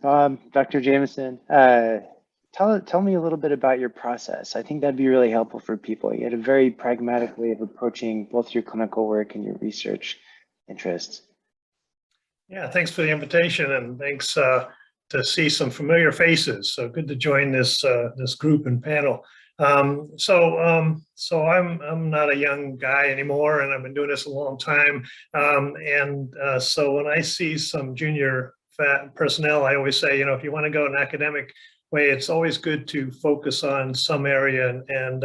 Bob, Dr. Jamison, tell me a little bit about your process. I think that'd be really helpful for people. You had a very pragmatic way of approaching both your clinical work and your research interests. Yeah, thanks for the invitation, and thanks to see some familiar faces. So good to join this this group and panel. So I'm not a young guy anymore, and I've been doing this a long time. So when I see some junior personnel, I always say, if you want to go an academic way, it's always good to focus on some area, and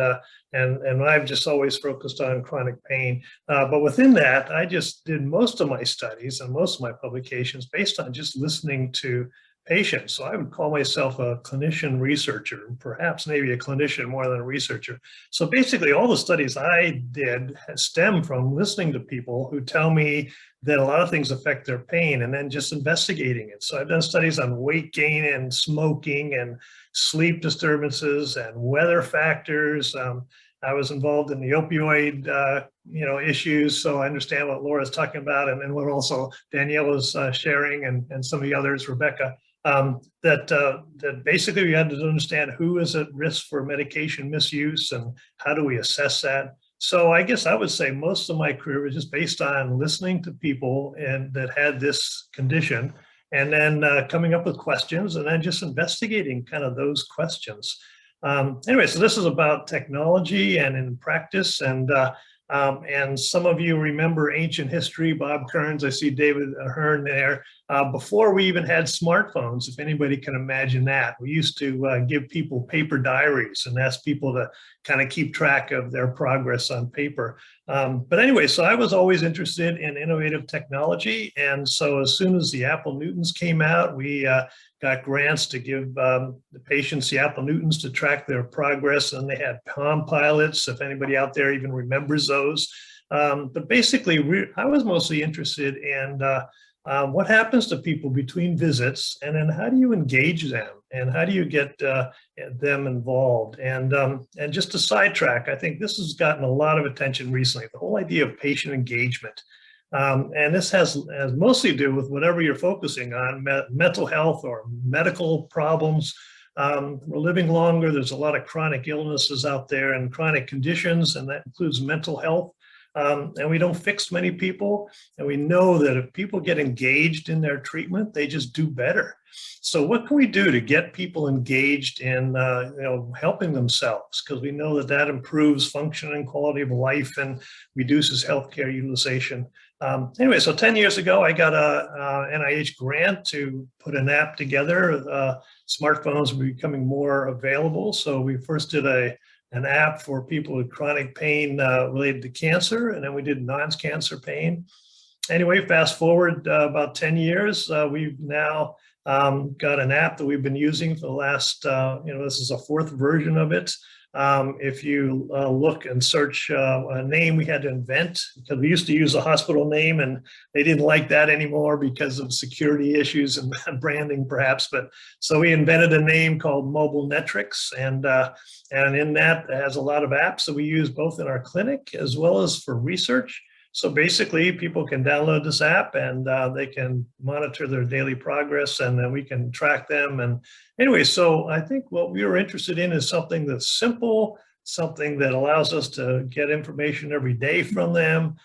I've just always focused on chronic pain. But within that, I just did most of my studies and most of my publications based on just listening to patients. So I would call myself a clinician researcher, perhaps maybe a clinician more than a researcher. So basically all the studies I did stem from listening to people who tell me that a lot of things affect their pain and then just investigating it. So I've done studies on weight gain and smoking and sleep disturbances and weather factors. I was involved in the opioid, issues, so I understand what Laura's talking about, and then what also Danielle is sharing, and some of the others, Rebecca. That basically we had to understand who is at risk for medication misuse and how do we assess that. So I guess I would say most of my career was just based on listening to people that had this condition, and then coming up with questions, and then just investigating kind of those questions. Anyway, so this is about technology and in practice, and some of you remember ancient history. Bob Kerns, I see David Ahern there. Before we even had smartphones, if anybody can imagine that, we used to give people paper diaries and ask people to kind of keep track of their progress on paper. But anyway, so I was always interested in innovative technology. And so as soon as the Apple Newtons came out, we got grants to give the patients the Apple Newtons to track their progress. And they had Palm Pilots, if anybody out there even remembers those. But basically, I was mostly interested in what happens to people between visits, and then how do you engage them, and how do you get them involved? And just to sidetrack, I think this has gotten a lot of attention recently, the whole idea of patient engagement. And this has mostly to do with whatever you're focusing on, mental health or medical problems. We're living longer. There's a lot of chronic illnesses out there and chronic conditions, and that includes mental health. And we don't fix many people. And we know that if people get engaged in their treatment, they just do better. So what can we do to get people engaged in helping themselves? Because we know that that improves function and quality of life and reduces healthcare utilization. Anyway, so 10 years ago, I got a NIH grant to put an app together. Smartphones were becoming more available. So we first did an app for people with chronic pain related to cancer, and then we did non-cancer pain. Anyway, fast forward about 10 years, we've now got an app that we've been using for the last, this is a fourth version of it. If you look and search a name we had to invent, because we used to use a hospital name and they didn't like that anymore because of security issues and branding perhaps. But so we invented a name called Mobile Netrics, and in that it has a lot of apps that we use both in our clinic as well as for research. So basically, people can download this app and they can monitor their daily progress, and then we can track them. And anyway, so I think what we were interested in is something that's simple, something that allows us to get information every day from them.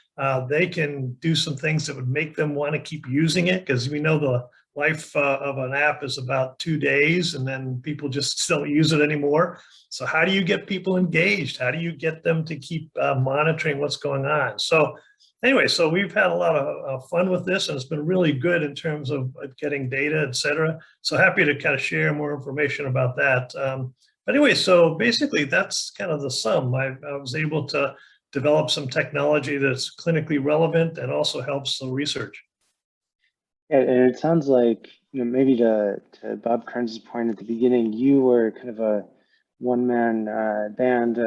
They can do some things that would make them want to keep using it, because we know the life of an app is about 2 days, and then people just don't use it anymore. So how do you get people engaged? How do you get them to keep monitoring what's going on? So anyway, so we've had a lot of fun with this, and it's been really good in terms of getting data, et cetera. So happy to kind of share more information about that. But anyway, so basically that's kind of the sum. I was able to develop some technology that's clinically relevant and also helps the research. And it sounds like, maybe to Bob Kerns' point at the beginning, you were kind of a one-man band,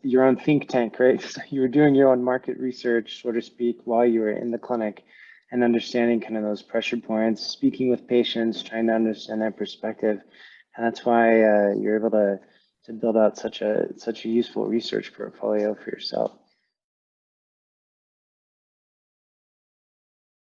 your own think tank, right? So you were doing your own market research, so to speak, while you were in the clinic, and understanding kind of those pressure points, speaking with patients, trying to understand their perspective. And that's why you're able to build out such a useful research portfolio for yourself.